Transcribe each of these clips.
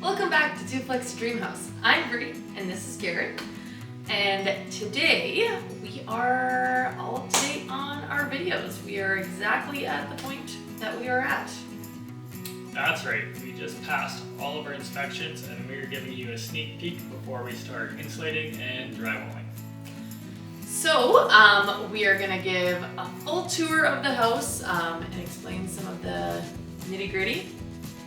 Welcome back to DUPLEX Dream House. I'm Bree and this is Garrett. And today we are all up to date on our videos. We are exactly at the point that we are at. That's right, we just passed all of our inspections and we're giving you a sneak peek before we start insulating and drywalling. So we are gonna give a full tour of the house and explain some of the nitty gritty.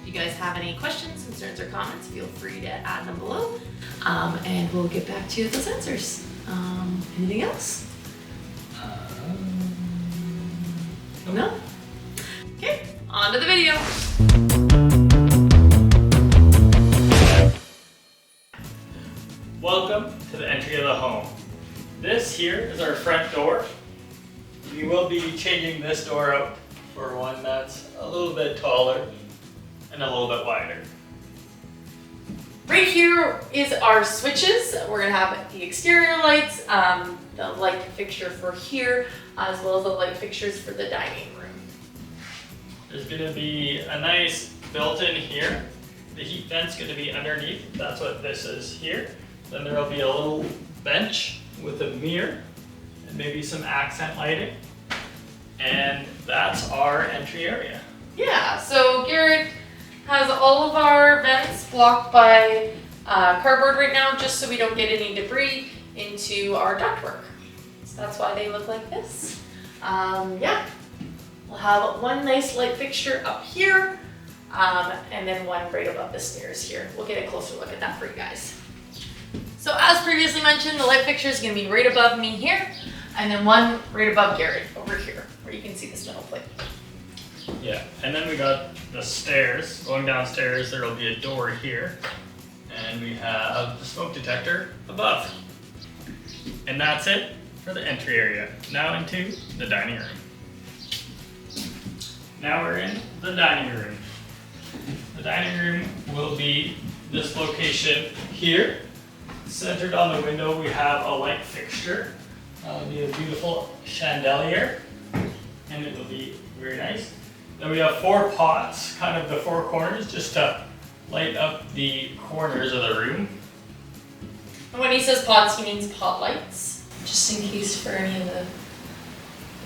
If you guys have any questions, concerns, or comments, feel free to add them below and we'll get back to you with those answers. Anything else? No? Okay, on to the video. Welcome to the entry of the home. This here is our front door. We will be changing this door out for one that's a little bit taller and a little bit wider. Right here is our switches. We're gonna have the exterior lights, the light fixture for here, as well as the light fixtures for the dining room. There's gonna be a nice built-in here. The heat vent's gonna be underneath. That's what this is here. Then there'll be a little bench with a mirror and maybe some accent lighting. And that's our entry area. Yeah, so Garrett has all of our vents blocked by cardboard right now, just so we don't get any debris into our ductwork. So that's why they look like this. Yeah, we'll have one nice light fixture up here, and then one right above the stairs here. We'll get a closer look at that for you guys. So as previously mentioned, the light fixture is going to be right above me here, and then one right above Garrett over here, where you can see this metal plate. Yeah, and then we got the stairs. Going downstairs, there will be a door here, and we have the smoke detector above. And that's it for the entry area. Now into the dining room. Now we're in the dining room. The dining room will be this location here. Centered on the window, we have a light fixture. It'll be a beautiful chandelier, and it will be very nice. Then we have 4 pots, kind of the 4 corners, just to light up the corners of the room. And when he says pots, he means pot lights, just in case for any of the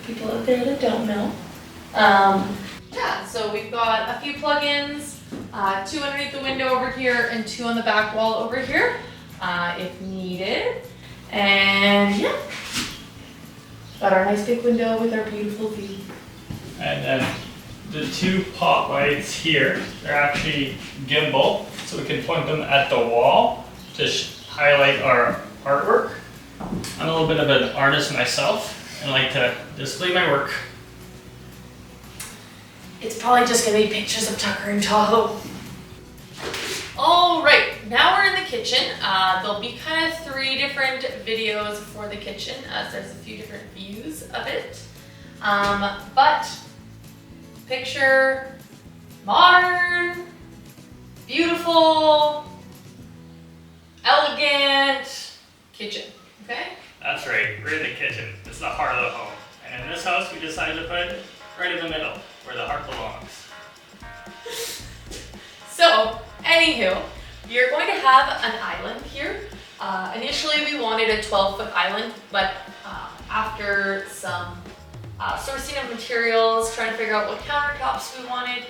people out there that don't know. Yeah, so we've got a few plugins, 2 underneath the window over here and 2 on the back wall over here, if needed. And yeah, got our nice big window with our beautiful view. And then the 2 pot lights here, they're actually gimbal, so we can point them at the wall to highlight our artwork. I'm a little bit of an artist myself and like to display my work. It's probably just gonna be pictures of Tucker and Tahoe. All right, now we're in the kitchen. There'll be kind of 3 different videos for the kitchen, as there's a few different views of it. But picture modern, beautiful, elegant kitchen, okay? That's right, we're in the kitchen. It's the heart of the home. And in this house, we decided to put it right in the middle, where the heart belongs. So, anywho, you're going to have an island here. Initially, we wanted a 12-foot island, but after some sourcing of materials, trying to figure out what countertops we wanted,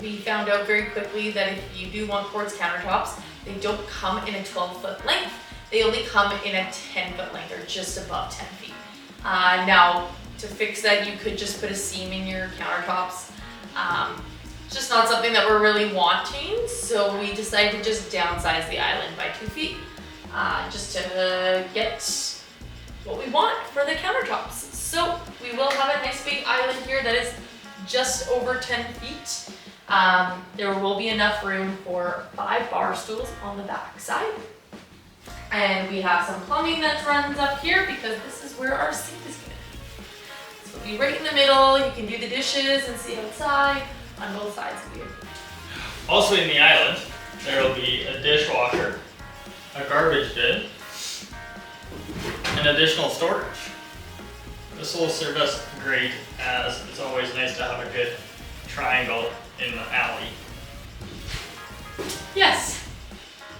we found out very quickly that if you do want quartz countertops, they don't come in a 12-foot length. They only come in a 10-foot length, or just above 10 feet. Now, to fix that, you could just put a seam in your countertops. It's just not something that we're really wanting, so we decided to just downsize the island by 2 feet, just to get what we want for the countertops. So we will have a nice big island here that is just over 10 feet. There will be enough room for 5 bar stools on the back side. And we have some plumbing that runs up here because this is where our sink is going to be. So it'll be right in the middle. You can do the dishes and see outside on both sides of you. Also in the island, there will be a dishwasher, a garbage bin, and additional storage. This will serve us great, as it's always nice to have a good triangle in the alley. Yes.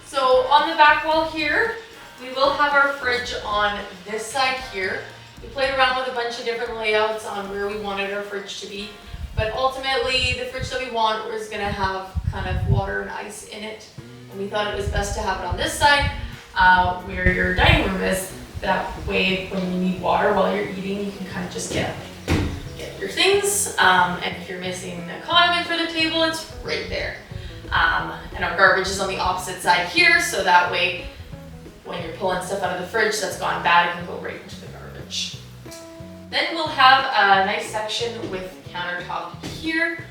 So on the back wall here, we will have our fridge on this side here. We played around with a bunch of different layouts on where we wanted our fridge to be, but ultimately the fridge that we want was gonna have kind of water and ice in it. And we thought it was best to have it on this side, where your dining room is. That way, when you need water while you're eating, you can kind of just get your things. And if you're missing a condiment for the table, it's right there. And our garbage is on the opposite side here, so that way, when you're pulling stuff out of the fridge that's gone bad, it can go right into the garbage. Then we'll have a nice section with countertop here.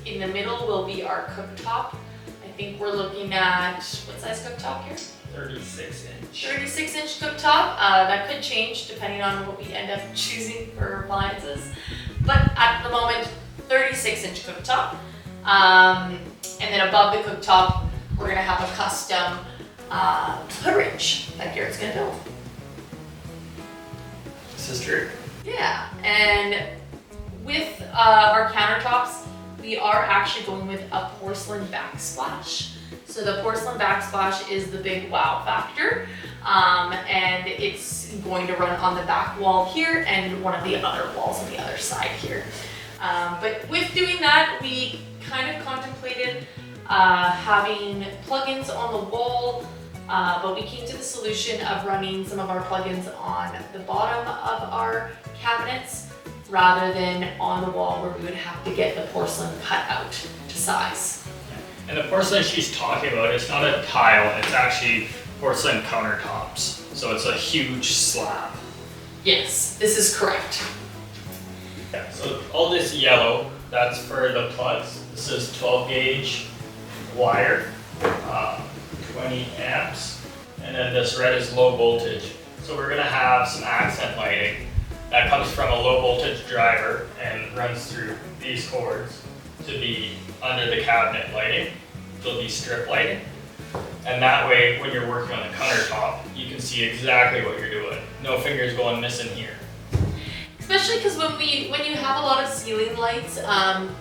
In the middle will be our cooktop. I think we're looking at, what size cooktop here? 36 inch. 36 inch cooktop. That could change depending on what we end up choosing for appliances. But at the moment, 36 inch cooktop. And then above the cooktop, we're gonna have a custom hood range that Garrett's gonna build. This is true. Yeah, and with our countertops, we are actually going with a porcelain backsplash. So the porcelain backsplash is the big wow factor, and it's going to run on the back wall here and one of the other walls on the other side here. But with doing that, we kind of contemplated having plugins on the wall, but we came to the solution of running some of our plugins on the bottom of our cabinets rather than on the wall where we would have to get the porcelain cut out to size. And the porcelain she's talking about, it's not a tile, it's actually porcelain countertops. So it's a huge slab. Yes, this is correct. Yeah, so all this yellow, that's for the plugs. This is 12 gauge wire, 20 amps. And then this red is low voltage. So we're gonna have some accent lighting that comes from a low voltage driver and runs through these cords to be under the cabinet lighting. It'll be strip lighting. And that way, when you're working on the countertop, you can see exactly what you're doing. No fingers going missing here. Especially because when you have a lot of ceiling lights,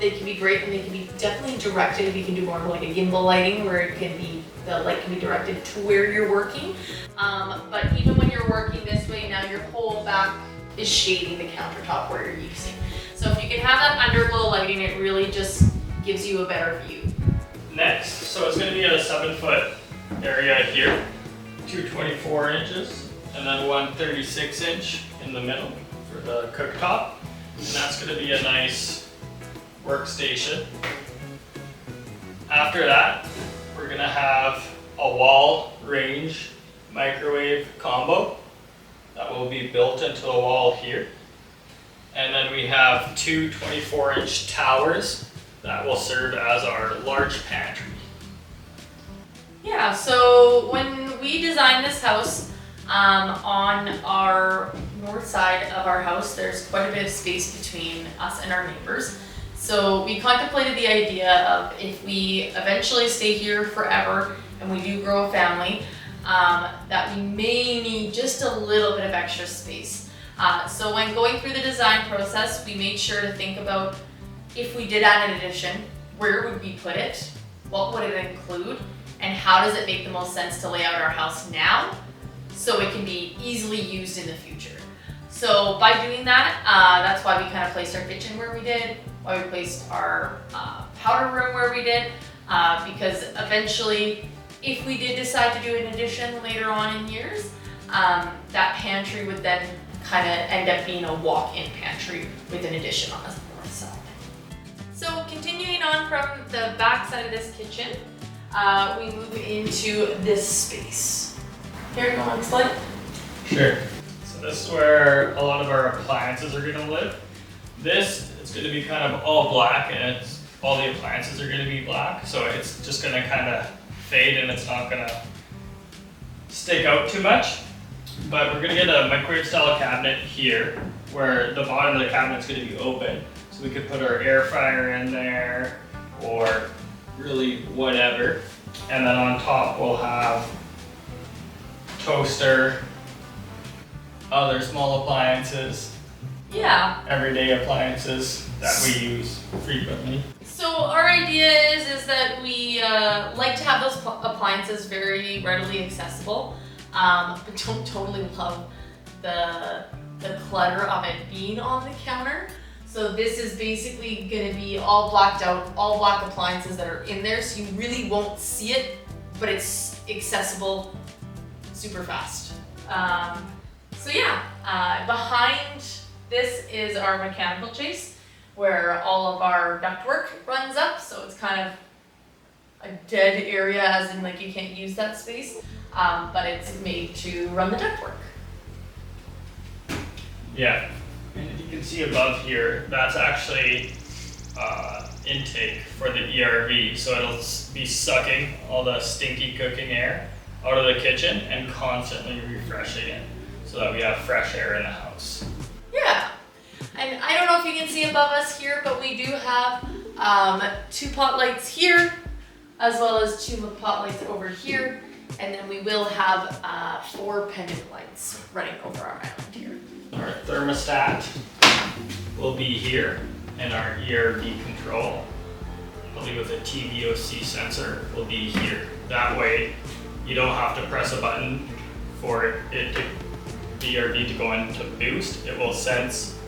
they can be great and they can be definitely directed. You can do more of like a gimbal lighting where the light can be directed to where you're working. But even when you're working this way, now your whole back is shading the countertop where you're using. So if you can have that underglow lighting, it really just gives you a better view. Next, so it's going to be at a 7-foot area here, 2 24 inches, and then one 36 inch in the middle for the cooktop. And that's going to be a nice workstation. After that, we're going to have a wall range microwave combo that will be built into the wall here. And then we have two 24-inch towers that will serve as our large pantry. Yeah, so when we designed this house, on our north side of our house, there's quite a bit of space between us and our neighbors. So we contemplated the idea of if we eventually stay here forever and we do grow a family, that we may need just a little bit of extra space. So when going through the design process, we made sure to think about if we did add an addition, where would we put it? What would it include? And how does it make the most sense to lay out our house now so it can be easily used in the future? So by doing that, that's why we kind of placed our kitchen where we did, why we placed our powder room where we did, because eventually, if we did decide to do an addition later on in years, that pantry would then kind of end up being a walk-in pantry with an addition on the north side. So continuing on from the back side of this kitchen, we move into this space. Here, you want to explain? Sure. So this is where a lot of our appliances are going to live. This is going to be kind of all black, and all the appliances are going to be black, so it's just going to kind of fade and it's not going to stick out too much. But we're going to get a microwave style cabinet here where the bottom of the cabinet is going to be open. So we could put our air fryer in there or really whatever. And then on top we'll have toaster, other small appliances, everyday appliances that we use frequently. So our idea is that we like to have those appliances very readily accessible, but don't totally love the clutter of it being on the counter. So this is basically gonna be all blacked out, all black appliances that are in there, so you really won't see it, but it's accessible super fast. So yeah, behind this is our mechanical chase, where all of our ductwork runs up, so it's kind of a dead area, as in like you can't use that space, but it's made to run the ductwork. Yeah, and if you can see above here, that's actually intake for the ERV, so it'll be sucking all the stinky cooking air out of the kitchen and constantly refreshing it so that we have fresh air in the house. Yeah, and I don't know if you can see above us here, but we do have 2 pot lights here, as well as 2 pot lights over here, and then we will have 4 pendant lights running over our island here. Our thermostat will be here, and our ERV control, probably with a TVOC sensor, will be here. That way, you don't have to press a button for it to, the ERV to go into boost. It will sense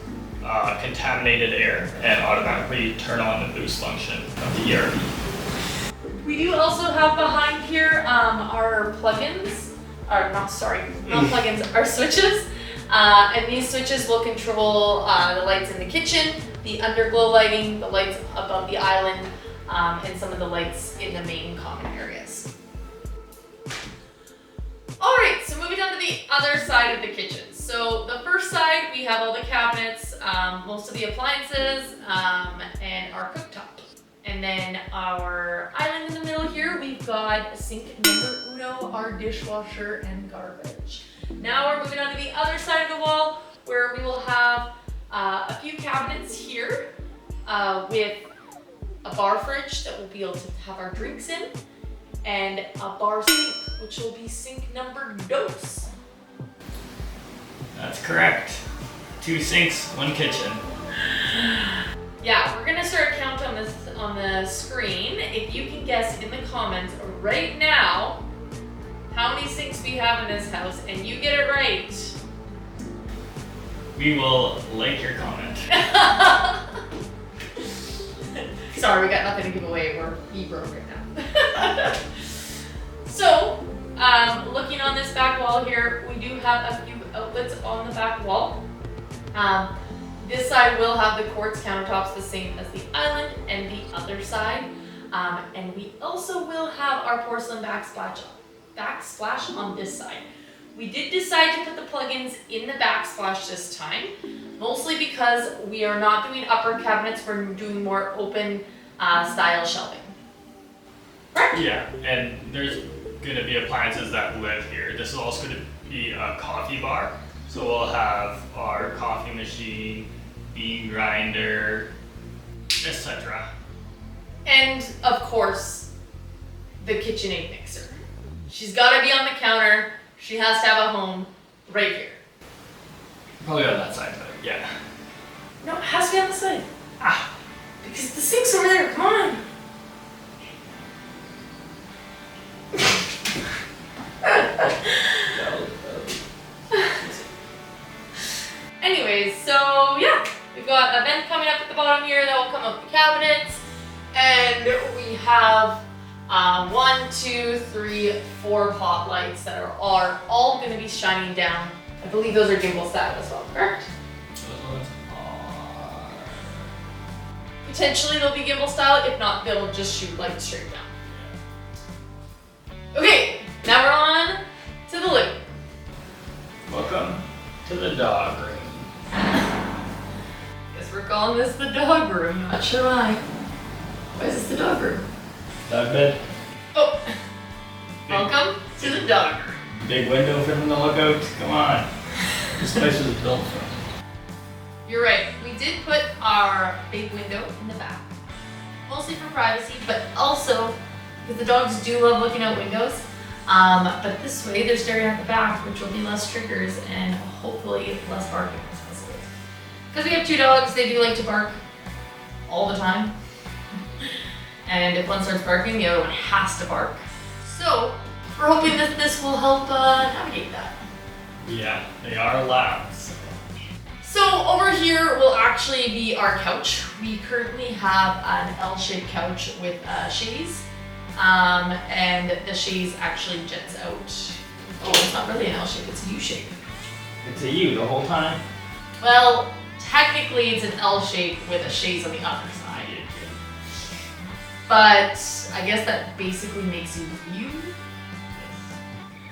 contaminated air and automatically turn on the boost function of the ERV. We do also have behind here our plugins, or not plugins, our switches. And these switches will control the lights in the kitchen, the underglow lighting, the lights above the island, and some of the lights in the main common areas. All right, so moving on to the other side of the kitchen. So the first side, we have all the cabinets, most of the appliances, and our cooktop. And then our island in the middle here, we've got sink number uno, our dishwasher, and garbage. Now we're moving on to the other side of the wall, where we will have a few cabinets here with a bar fridge that we'll be able to have our drinks in, and a bar sink, which will be sink number dos. That's correct. 2 sinks, 1 kitchen. Yeah, we're gonna start a count on this on the screen. If you can guess in the comments right now how many sinks we have in this house, and you get it right, We will like your comment. Sorry, we got nothing to give away. We're broke right now. So, looking on this back wall here, we do have a few outlets on the back wall. This side will have the quartz countertops the same as the island, and the other side. And we also will have our porcelain backsplash on this side. We did decide to put the plugins in the backsplash this time, mostly because we are not doing upper cabinets, we're doing more open style shelving. Correct? Yeah, and there's gonna be appliances that live here. This is also gonna be a coffee bar. So we'll have our coffee machine, bean grinder, etc. And of course, the KitchenAid mixer. She's gotta be on the counter. She has to have a home right here. Probably on that side, but yeah. No, it has to be on the side. Because the sink's over there, come on. Anyways, so yeah, we've got a vent coming up at the bottom here that will come up the cabinets, and we have 1, 2, 3, 4 pot lights that are all going to be shining down. I believe those are gimbal style as well, correct? Potentially they'll be gimbal style, if not they'll just shoot lights straight down. Okay, now we're on to the living room. Welcome to the dog room. Guess we're calling this the dog room, not sure why. Why is this the dog room? Dog bed. Oh, welcome to the dog room. Big window for them to look out. Come on. This place is built for. You're right, we did put our big window in the back. Mostly for privacy, but also because the dogs do love looking out windows. But this way they're staring at the back, which will be less triggers and hopefully less barking. Because we have 2 dogs, they do like to bark all the time. And if one starts barking, the other one has to bark. So we're hoping that this will help navigate that. Yeah, they are loud. So over here will actually be our couch. We currently have an L-shaped couch with a chaise. And the chaise actually jets out. Oh, it's not really an L-shape, it's a U-shape. It's a U the whole time. Well, technically it's an L shape with a chaise on the other side. But I guess that basically makes you U.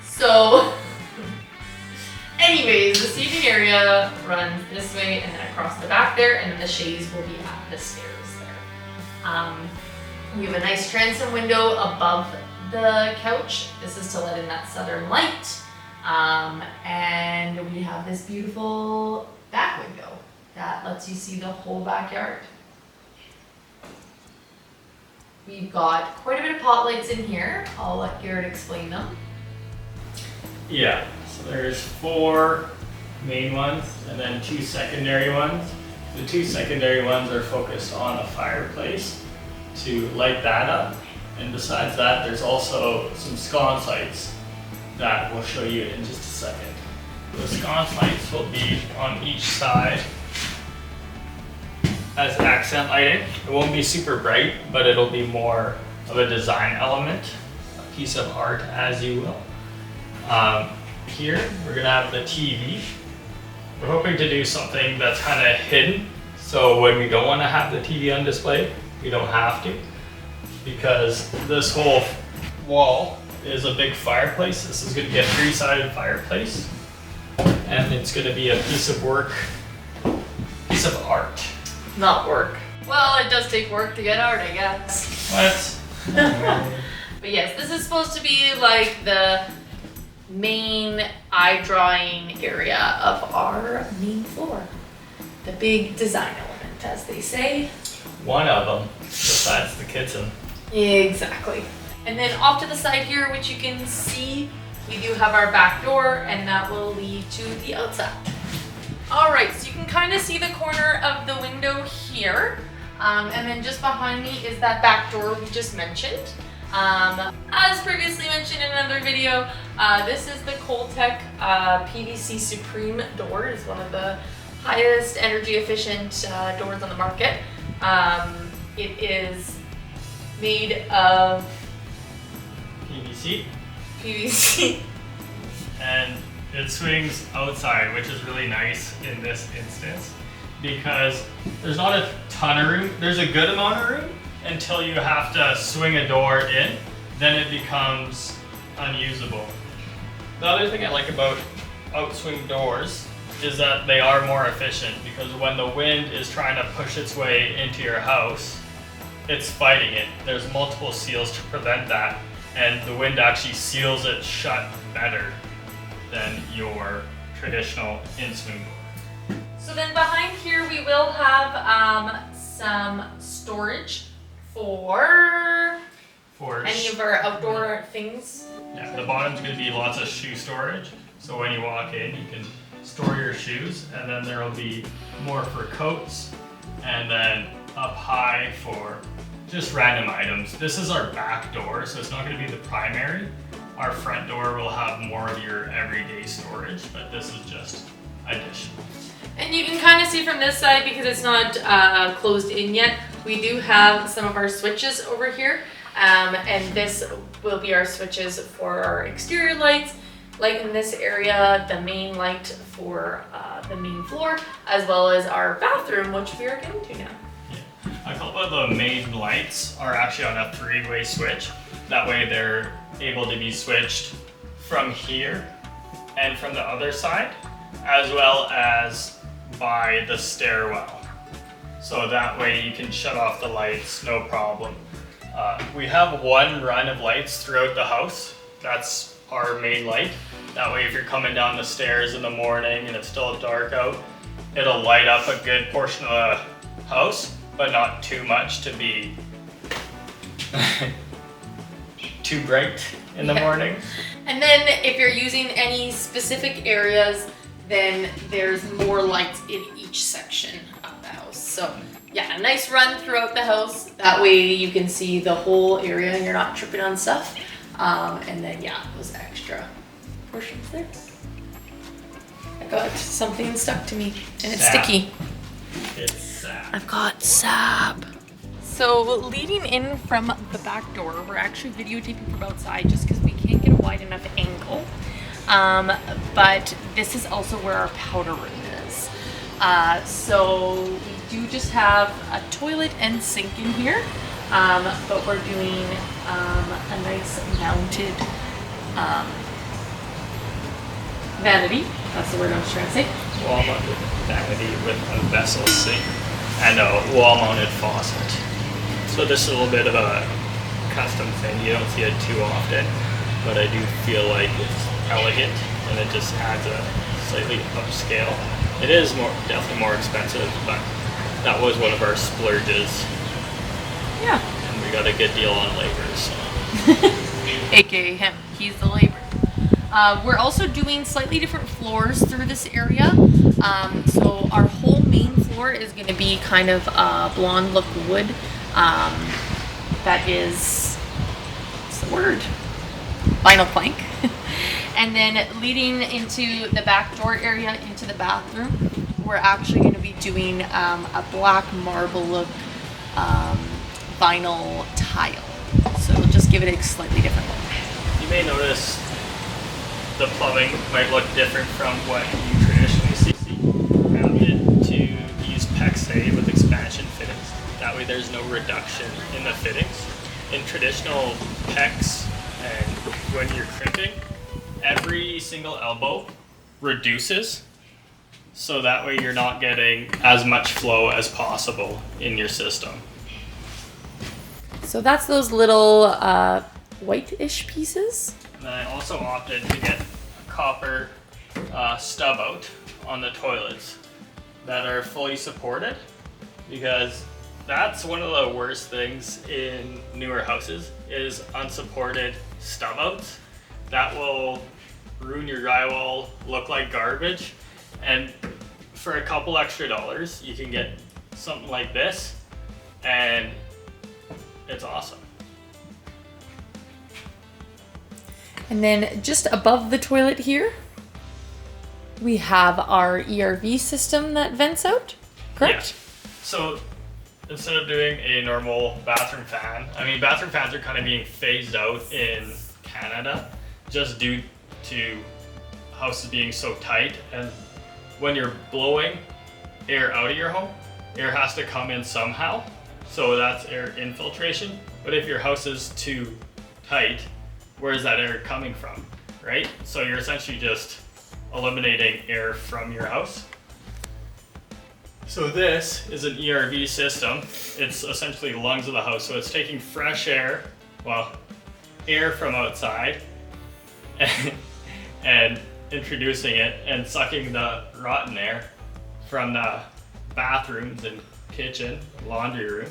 So, anyways, the seating area runs this way and then across the back there, and then the chaise will be at the stairs there. We have a nice transom window above the couch. This is to let in that southern light. And we have this beautiful back window that lets you see the whole backyard. We've got quite a bit of pot lights in here. I'll let Garrett explain them. Yeah, so there's 4 main ones and then 2 secondary ones. The 2 secondary ones are focused on the fireplace to light that up. And besides that, there's also some sconce lights that we'll show you in just a second. The sconce lights will be on each side as accent lighting. It won't be super bright, but it'll be more of a design element, a piece of art, as you will. Here, we're gonna have the TV. We're hoping to do something that's kind of hidden, so when we don't want to have the TV on display, we don't have to, because this whole wall is a big fireplace. This is going to be a 3-sided fireplace, and it's going to be a piece of work, piece of art. Not work. Well, it does take work to get art, I guess. What? But yes, this is supposed to be like the main eye drawing area of our main floor. The big design element, as they say. One of them, besides the kitchen. Exactly. And then off to the side here, which you can see, we do have our back door, and that will lead to the outside. All right, so you can kind of see the corner of the window here. And then just behind me is that back door we just mentioned. As previously mentioned in another video, this is the Coltech PVC Supreme door. It's one of the highest energy efficient doors on the market. It is made of PVC. And it swings outside, which is really nice in this instance, because there's not a ton of room. There's a good amount of room until you have to swing a door in, then it becomes unusable. The other thing I like about outswing doors is that they are more efficient, because when the wind is trying to push its way into your house, it's fighting it. There's multiple seals to prevent that, and the wind actually seals it shut better than your traditional in-swing door. So then behind here we will have some storage for any of our outdoor things. Yeah, the bottom's going to be lots of shoe storage, so when you walk in you can store your shoes, and then there will be more for coats, and then up high for just random items. This is our back door, so it's not going to be the primary. Our front door will have more of your everyday storage, but this is just additional. And you can kind of see from this side, because it's not closed in yet, we do have some of our switches over here. And this will be our switches for our exterior lights, light in this area, the main light for the main floor, as well as our bathroom, which we are getting to now. A couple of the main lights are actually on a 3-way switch. That way they're able to be switched from here and from the other side, as well as by the stairwell. So that way you can shut off the lights, no problem. We have one run of lights throughout the house. That's our main light. That way if you're coming down the stairs in the morning and it's still dark out, it'll light up a good portion of the house, but not too much to be too bright in the morning. And then if you're using any specific areas, then there's more lights in each section of the house. So yeah, a nice run throughout the house. That way you can see the whole area and you're not tripping on stuff. And then yeah, those extra portions there. I got something stuck to me and it's Sap. sticky. It's sad. I've got sap. So leading in from the back door, we're actually videotaping from outside just because we can't get a wide enough angle. But this is also where our powder room is. So we do just have a toilet and sink in here, but we're doing a nice mounted vanity. That's the word I was trying to say. Wall-mounted vanity with a vessel sink and a wall-mounted faucet. So this is a little bit of a custom thing. You don't see it too often, but I do feel like it's elegant and it just adds a slightly upscale. It is definitely more expensive, but that was one of our splurges. Yeah. And we got a good deal on labor, so. AKA him. He's the laborer. We're also doing slightly different floors through this area. So our whole main floor is going to be kind of blonde look wood. That is, what's the word? Vinyl plank. And then leading into the back door area into the bathroom, we're actually going to be doing a black marble look vinyl tile. So it'll just give it a slightly different look. You may notice the plumbing might look different from what you traditionally see. I opted to use PEX-A with expansion fittings. That way there's no reduction in the fittings. In traditional PEX, and when you're crimping, every single elbow reduces, so that way you're not getting as much flow as possible in your system. So that's those little white-ish pieces. And I also opted to get a copper stub out on the toilets that are fully supported, because that's one of the worst things in newer houses is unsupported stub outs. That will ruin your drywall, look like garbage, and for a couple extra dollars you can get something like this and it's awesome. And then just above the toilet here, we have our ERV system that vents out, correct? Yeah. So instead of doing a normal bathroom fan, I mean, bathroom fans are kind of being phased out in Canada just due to houses being so tight, and when you're blowing air out of your home, air has to come in somehow, so that's air infiltration. But if your house is too tight, where is that air coming from, right? So you're essentially just eliminating air from your house. So this is an ERV system. It's essentially the lungs of the house. So it's taking fresh air, well, air from outside and introducing it and sucking the rotten air from the bathrooms and kitchen, laundry room.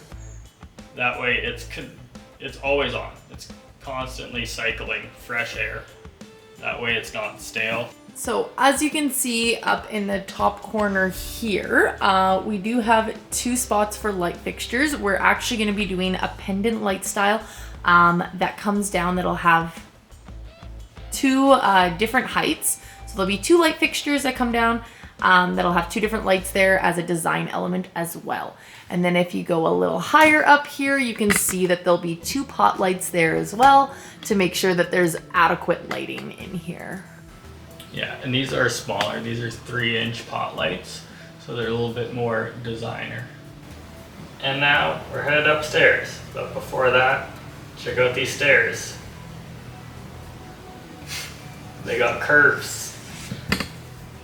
That way it's always on. It's constantly cycling fresh air. That way it's not stale. So as you can see up in the top corner here, we do have 2 spots for light fixtures. We're actually going to be doing a pendant light style that comes down, that'll have 2 different heights. So there'll be 2 light fixtures that come down that'll have 2 different lights there as a design element as well. And then if you go a little higher up here, you can see that there'll be 2 pot lights there as well to make sure that there's adequate lighting in here. Yeah, and these are smaller. These are 3-inch pot lights, so they're a little bit more designer. And now we're headed upstairs, but before that, check out these stairs. They got curves.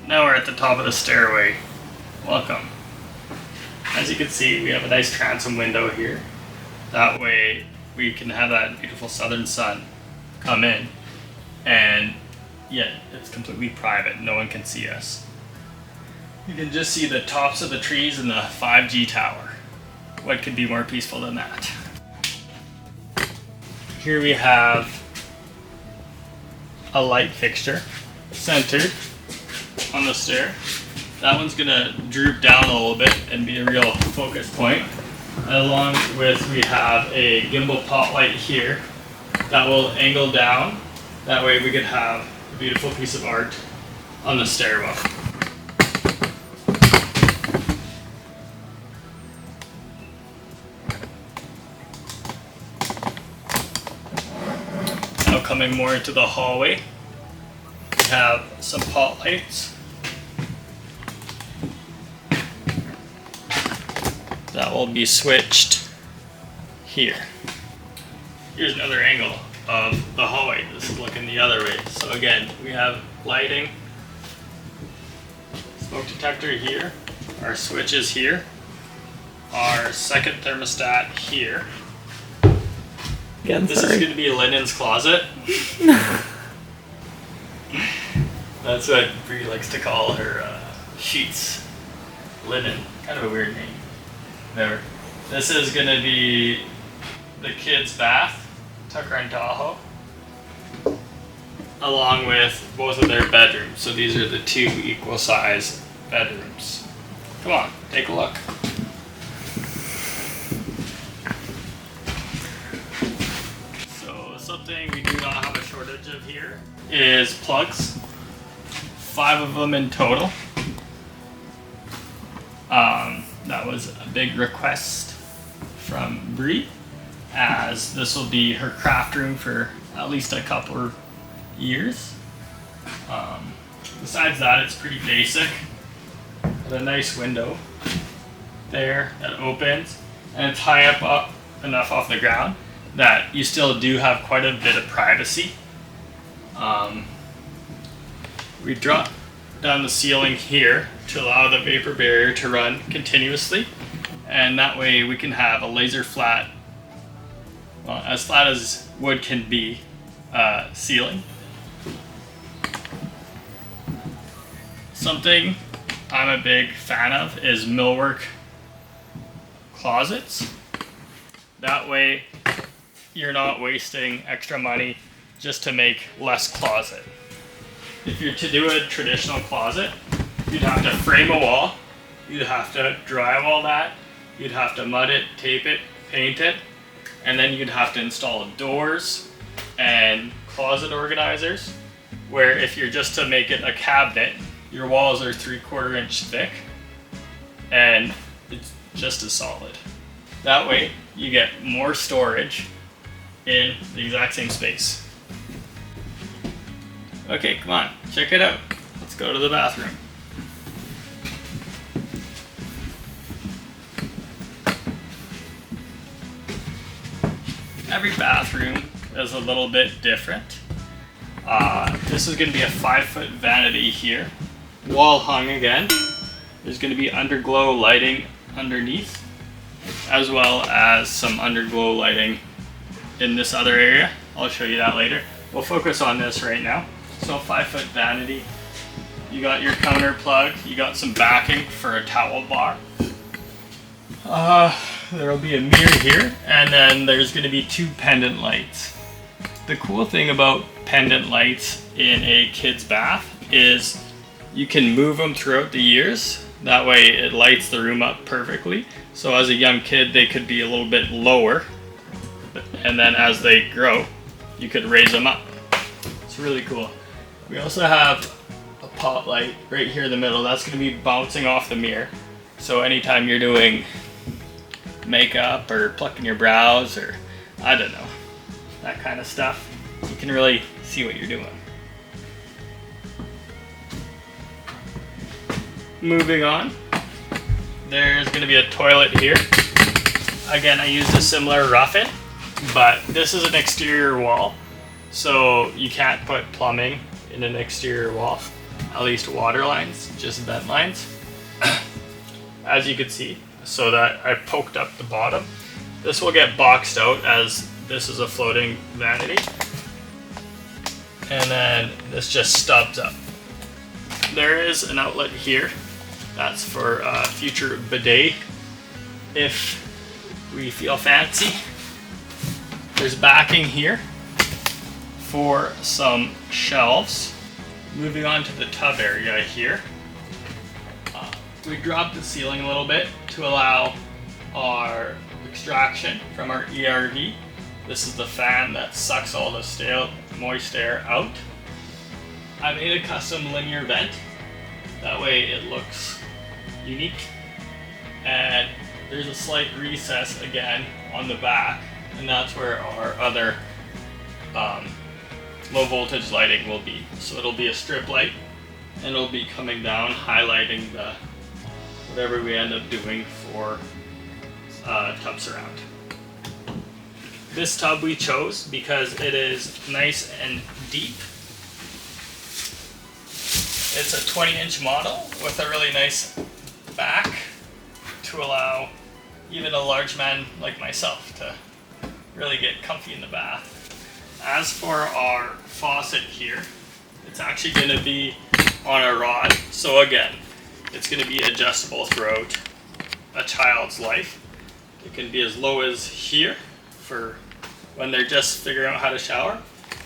Now we're at the top of the stairway. Welcome. As you can see, we have a nice transom window here. That way we can have that beautiful southern sun come in, and yet it's completely private. No one can see us. You can just see the tops of the trees and the 5G tower. What could be more peaceful than that? Here we have a light fixture centered on the stair. That one's gonna droop down a little bit and be a real focus point. Along with, we have a gimbal pot light here that will angle down. That way we could have a beautiful piece of art on the stairwell. Now coming more into the hallway, we have some pot lights that will be switched here. Here's another angle of the hallway. This is looking the other way. So again, we have lighting, smoke detector here, our switches here, our second thermostat here. Again, This is going to be Lynn's closet. That's what Bree likes to call her sheets. Linen. Kind of a weird name. Never. This is going to be the kids' bath, Tucker and Tahoe, along with both of their bedrooms. So these are the two equal size bedrooms. Come on, take a look. So something we do not have a shortage of here is plugs. 5 of them in total. That was a big request from Bree, as this will be her craft room for at least a couple of years. Besides that, it's pretty basic. Got a nice window there that opens, and it's high up enough off the ground that you still do have quite a bit of privacy. We drop down the ceiling here to allow the vapor barrier to run continuously, and that way we can have a laser flat, well, as flat as wood can be, ceiling. Something I'm a big fan of is millwork closets. That way you're not wasting extra money just to make less closet. If you're to do a traditional closet, you'd have to frame a wall, you'd have to drywall that, you'd have to mud it, tape it, paint it, and then you'd have to install doors and closet organizers, where if you're just to make it a cabinet, your walls are 3/4 inch thick and it's just as solid. That way you get more storage in the exact same space. Okay, come on, check it out. Let's go to the bathroom. Every bathroom is a little bit different. This is going to be a 5-foot vanity here. Wall hung again. There's going to be underglow lighting underneath, as well as some underglow lighting in this other area. I'll show you that later. We'll focus on this right now. So 5-foot vanity. You got your counter plug. You got some backing for a towel bar. There'll be a mirror here, and then there's going to be 2 pendant lights. The cool thing about pendant lights in a kid's bath is you can move them throughout the years. That way it lights the room up perfectly. So as a young kid, they could be a little bit lower, and then as they grow, you could raise them up. It's really cool. We also have a pot light right here in the middle. That's going to be bouncing off the mirror. So anytime you're doing makeup or plucking your brows or I don't know, that kind of stuff, you can really see what you're doing. Moving on, there's going to be a toilet here. Again, I used a similar rough-in, but this is an exterior wall, so you can't put plumbing in an exterior wall, at least water lines, just vent lines. As you can see, so that I poked up the bottom. This will get boxed out as this is a floating vanity. And then this just stubs up. There is an outlet here. That's for a future bidet if we feel fancy. There's backing here for some shelves. Moving on to the tub area here. we dropped the ceiling a little bit to allow our extraction from our ERV. This is the fan that sucks all the stale, moist air out. I made a custom linear vent. That way it looks unique. And there's a slight recess again on the back, and that's where our other low voltage lighting will be. So it'll be a strip light, and it'll be coming down, highlighting the whatever we end up doing for tub surround. This tub we chose because it is nice and deep. It's a 20-inch model with a really nice back to allow even a large man like myself to really get comfy in the bath. As for our faucet here, it's actually going to be on a rod. So again, it's going to be adjustable throughout a child's life. It can be as low as here for when they're just figuring out how to shower,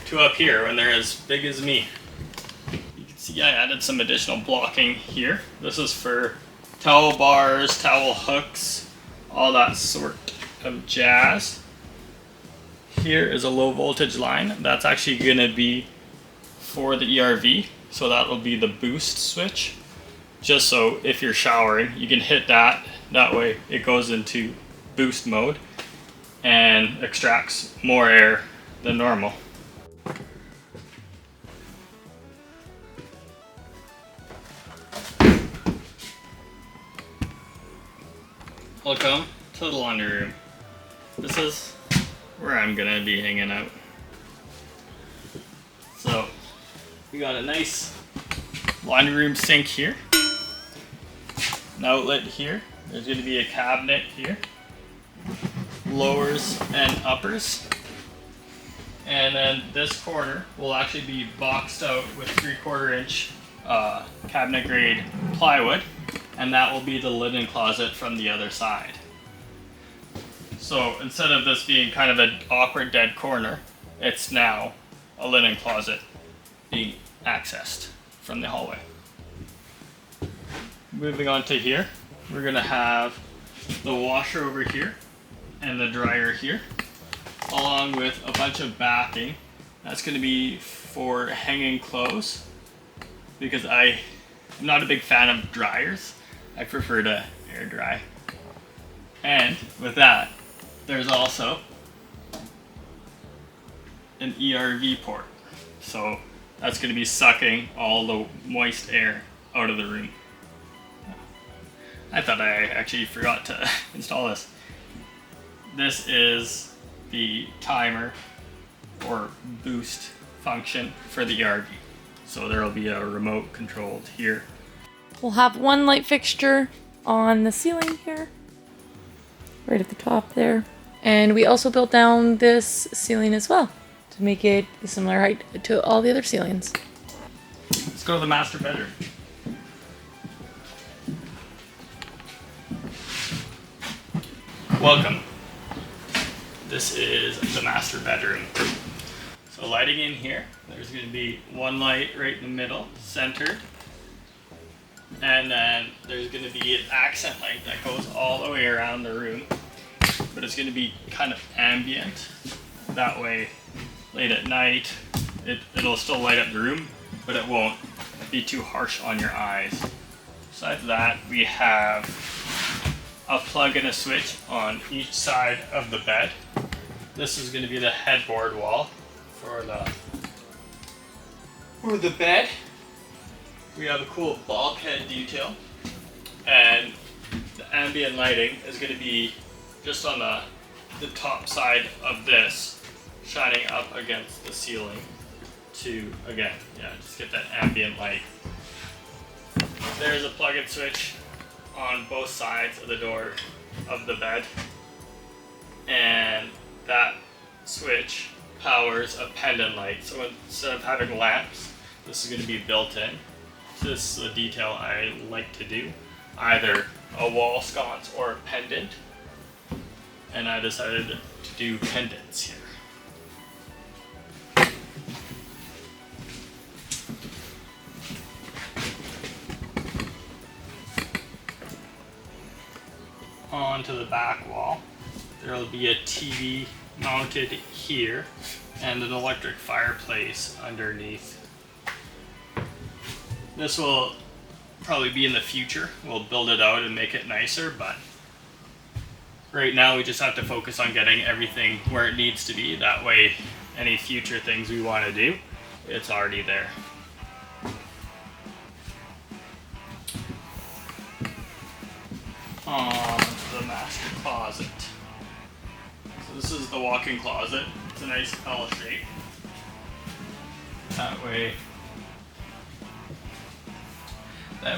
to up here when they're as big as me. You can see I added some additional blocking here. This is for towel bars, towel hooks, all that sort of jazz. Here is a low voltage line. That's actually going to be for the ERV, so that will be the boost switch. Just so if you're showering, you can hit that. That way it goes into boost mode and extracts more air than normal. Welcome to the laundry room. This is where I'm gonna be hanging out. So we got a nice laundry room sink here, an outlet here. There's gonna be a cabinet here, lowers and uppers, and then this corner will actually be boxed out with 3/4 inch cabinet grade plywood, and that will be the linen closet from the other side. So instead of this being kind of an awkward dead corner, it's now a linen closet being accessed from the hallway. Moving on to here, we're gonna have the washer over here and the dryer here, along with a bunch of backing. That's gonna be for hanging clothes, because I'm not a big fan of dryers. I prefer to air dry. And with that, there's also an ERV port. So that's going to be sucking all the moist air out of the room. I thought I actually forgot to install this. This is the timer or boost function for the ERV. So there will be a remote controlled here. We'll have one light fixture on the ceiling here, right at the top there. And we also built down this ceiling as well to make it a similar height to all the other ceilings. Let's go to the master bedroom. Welcome. This is the master bedroom. So lighting in here, there's going to be one light right in the middle, centered. And then there's going to be an accent light that goes all the way around the room. But it's going to be kind of ambient. That way, late at night, it'll still light up the room, but it won't be too harsh on your eyes. Besides that, we have a plug and a switch on each side of the bed. This is going to be the headboard wall for the bed. We have a cool bulkhead detail, and the ambient lighting is going to be just on the top side of this, shining up against the ceiling to, again, just get that ambient light. There's a plug and switch on both sides of the door of the bed, and that switch powers a pendant light. So instead of having lamps, this is going to be built in. So this is a detail I like to do, either a wall sconce or a pendant, and I decided to do pendants here. onto the back wall, there will be a TV mounted here and an electric fireplace underneath. This will probably be in the future. We'll build it out and make it nicer, but right now we just have to focus on getting everything where it needs to be. That way, any future things we want to do, it's already there. On to the master closet. So this is the walk-in closet. It's a nice L shape. That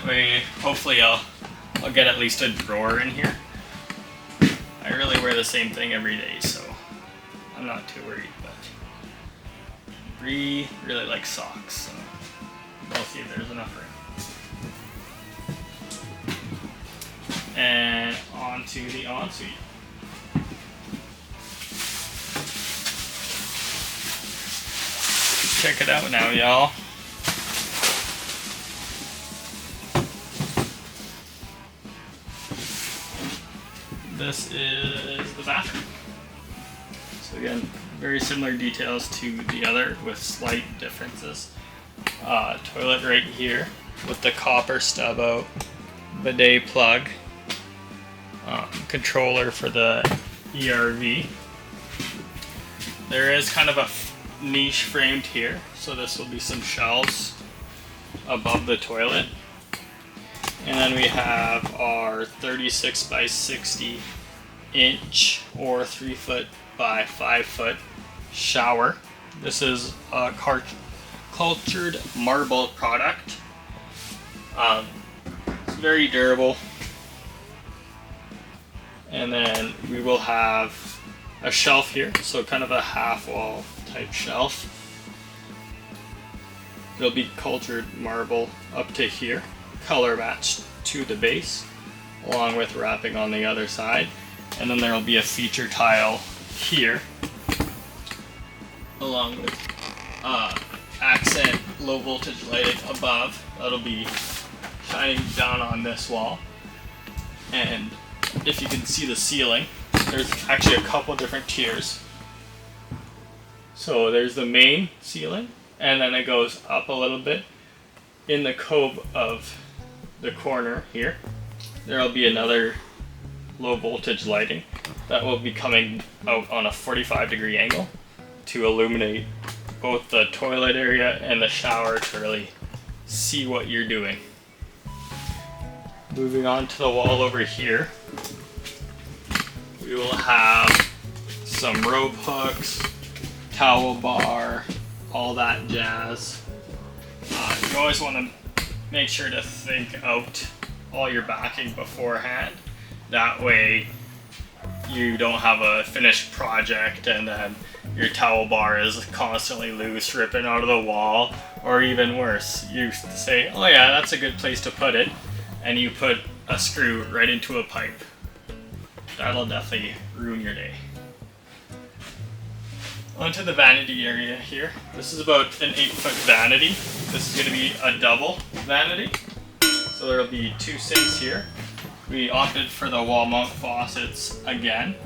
way, hopefully I'll get at least a drawer in here. I really wear the same thing every day, so I'm not too worried, but Bree really likes socks, so we'll see if there's enough room. And onto the ensuite. Check it out now, y'all. This is the bathroom. So again, very similar details to the other with slight differences. Toilet right here with the copper stub out, bidet plug, controller for the ERV. There is kind of a niche framed here, so this will be some shelves above the toilet. And then we have our 36 by 60 inch or 3 foot by 5 foot shower. This is a cultured marble product. It's very durable. And then we will have a shelf here, so kind of a half wall type shelf. It'll be cultured marble up to here, color matched to the base, along with wrapping on the other side. And then there will be a feature tile here, along with accent low voltage lighting above. That'll be shining down on this wall. And if you can see the ceiling, there's actually a couple different tiers. So there's the main ceiling, and then it goes up a little bit. In the cove of the corner here, there will be another low voltage lighting that will be coming out on a 45-degree angle to illuminate both the toilet area and the shower to really see what you're doing. Moving on to the wall over here, we will have some rope hooks, towel bar, all that jazz. You always want to make sure to think out all your backing beforehand. That way you don't have a finished project and then your towel bar is constantly loose, ripping out of the wall, or even worse, you say, oh yeah, that's a good place to put it, and you put a screw right into a pipe. That'll definitely ruin your day. Onto the vanity area here. This is about an 8-foot vanity. This is going to be a double vanity. So there will be 2 sinks here. We opted for the wall mount faucets again.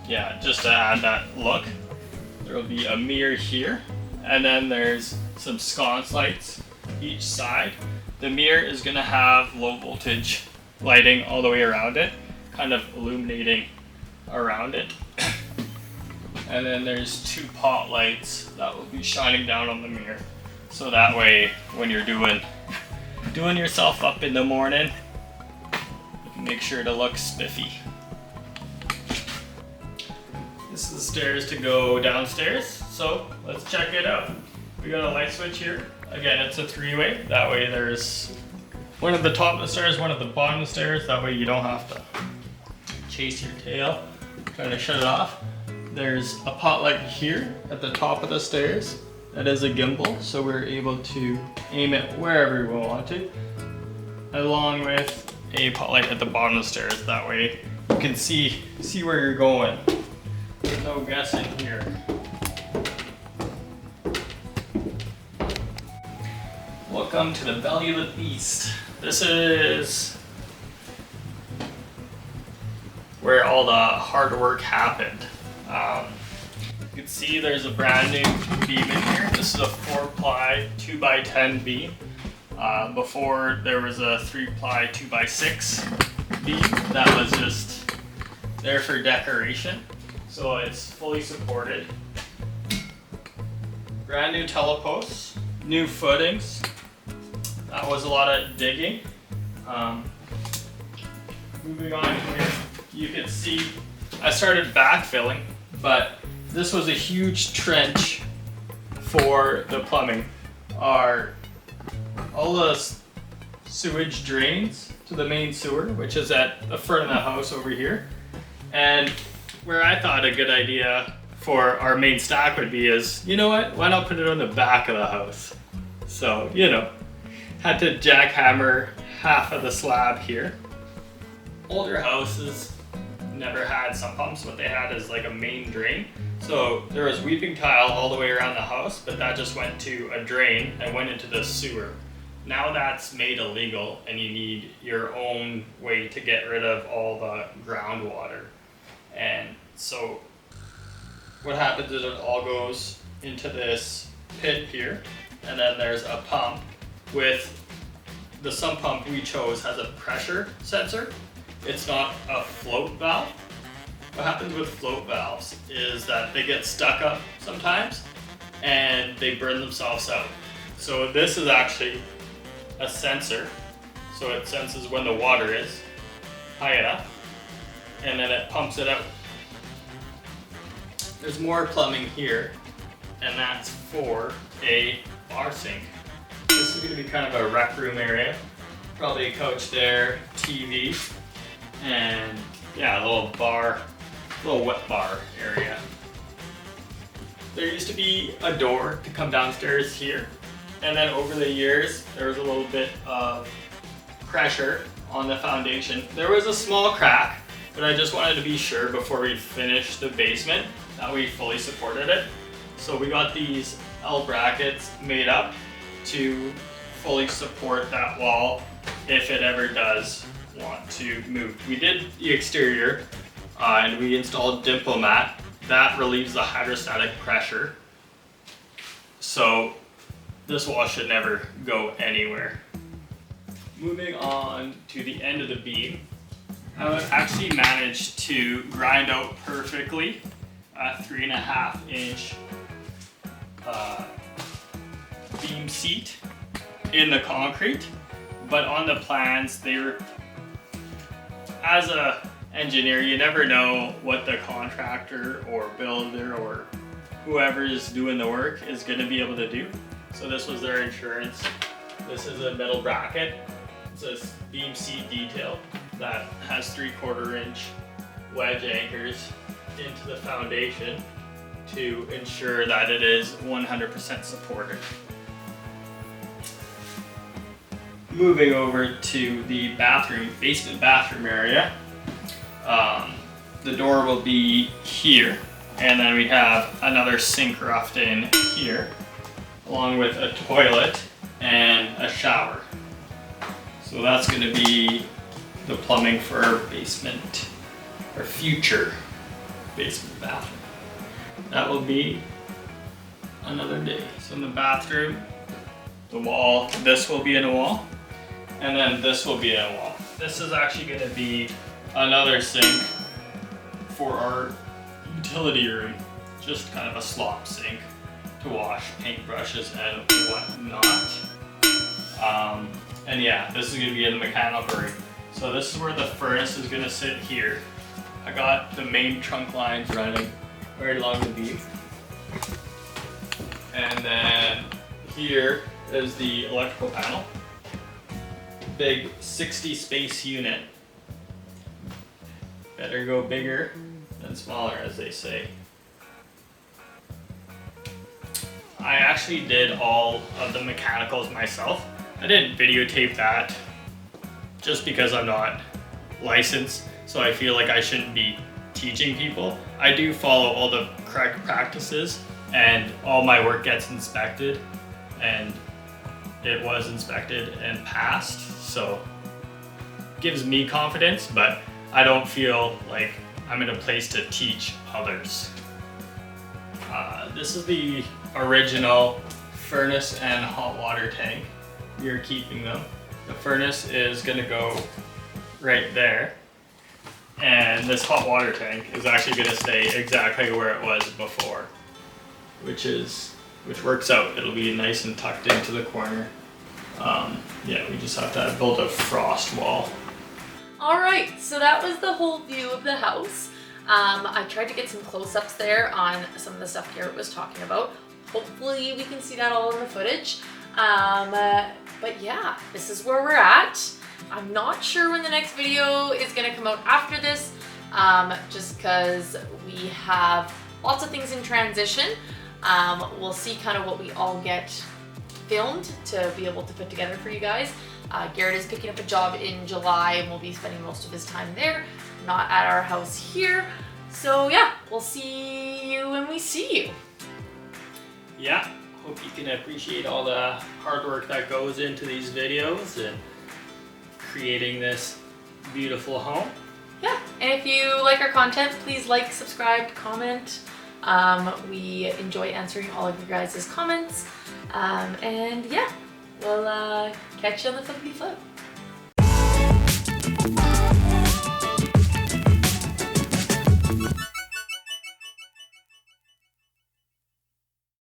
Yeah, just to add that look. There will be a mirror here, and then there's some sconce lights each side. The mirror is going to have low voltage lighting all the way around it, kind of illuminating around it. And then there's 2 pot lights that will be shining down on the mirror. So that way, when you're doing yourself up in the morning, you can make sure to look spiffy. This is the stairs to go downstairs, so let's check it out. We got a light switch here. Again, it's a 3-way. That way there's one at the top of the stairs, one at the bottom of the stairs. That way you don't have to chase your tail trying to shut it off. There's a pot light here at the top of the stairs. That is a gimbal, so we're able to aim it wherever we want to, along with a pot light at the bottom of the stairs. That way you can see where you're going. There's no guessing here. Welcome to the Valley of the Beast. This is where all the hard work happened. You can see there's a brand new beam in here. This is a 4-ply 2x10 beam. Before there was a 3-ply 2x6 beam that was just there for decoration. So it's fully supported. Brand new teleposts, new footings. That was a lot of digging. Moving on here, you can see I started backfilling, but this was a huge trench for the plumbing. All the sewage drains to the main sewer, which is at the front of the house over here. And where I thought a good idea for our main stack would be is, you know what, why not put it on the back of the house? So, you know, had to jackhammer half of the slab here. Older houses never had sump pumps. What they had is like a main drain. So there was weeping tile all the way around the house, but that just went to a drain and went into the sewer. Now that's made illegal and you need your own way to get rid of all the groundwater. And so what happens is it all goes into this pit here, and then there's a pump with the sump pump we chose has a pressure sensor. It's not a float valve. What happens with float valves is that they get stuck up sometimes and they burn themselves out. So this is actually a sensor. So it senses when the water is high enough and then it pumps it out. There's more plumbing here, and that's for a bar sink. This is going to be kind of a rec room area. Probably a couch there, TV, and yeah, a little bar, little wet bar area. There used to be a door to come downstairs here, and then over the years there was a little bit of pressure on the foundation. There was a small crack, but I just wanted to be sure before we finished the basement that we fully supported it. So we got these L brackets made up to fully support that wall if it ever does want to move. We did the exterior and we installed Diplomat. That relieves the hydrostatic pressure. So this wall should never go anywhere. Moving on to the end of the beam, I actually managed to grind out perfectly a 3.5 inch beam seat in the concrete, but on the plans they were, as a engineer, you never know what the contractor or builder or whoever is doing the work is going to be able to do. So this was their insurance. This is a metal bracket. It's a beam seat detail that has 3/4 inch wedge anchors into the foundation to ensure that it is 100% supported. Moving over to the bathroom, basement bathroom area. The door will be here, and then we have another sink roughed in here, along with a toilet and a shower. So that's going to be the plumbing for our basement, our future basement bathroom. That will be another day. So in the bathroom, the wall, this will be in a wall, and then this will be in a wall. This is actually going to be another sink for our utility room, just kind of a slop sink to wash paintbrushes and whatnot. And yeah, this is going to be in the mechanical room. So this is where the furnace is going to sit here. I got the main trunk lines running right along the beam. And then here is the electrical panel. Big 60 space unit. Better go bigger than smaller, as they say. I actually did all of the mechanicals myself. I didn't videotape that just because I'm not licensed, so I feel like I shouldn't be teaching people. I do follow all the correct practices and all my work gets inspected, and it was inspected and passed, so gives me confidence, but I don't feel like I'm in a place to teach others. This is the original furnace and hot water tank. We are keeping them. The furnace is gonna go right there. And this hot water tank is actually gonna stay exactly where it was before, which works out. It'll be nice and tucked into the corner. Yeah, we just have to build a frost wall. All right, so that was the whole view of the house. I tried to get some close-ups there on some of the stuff Garrett was talking about. Hopefully we can see that all in the footage. But yeah, this is where we're at. I'm not sure when the next video is gonna come out after this, just because we have lots of things in transition. We'll see kind of what we all get filmed to be able to put together for you guys. Garrett is picking up a job in July and will be spending most of his time there, not at our house here. So yeah, we'll see you when we see you. Yeah, hope you can appreciate all the hard work that goes into these videos and creating this beautiful home. Yeah, and if you like our content, please like, subscribe, comment. We enjoy answering all of your guys' comments. And yeah, we'll catch you on the flippity flip.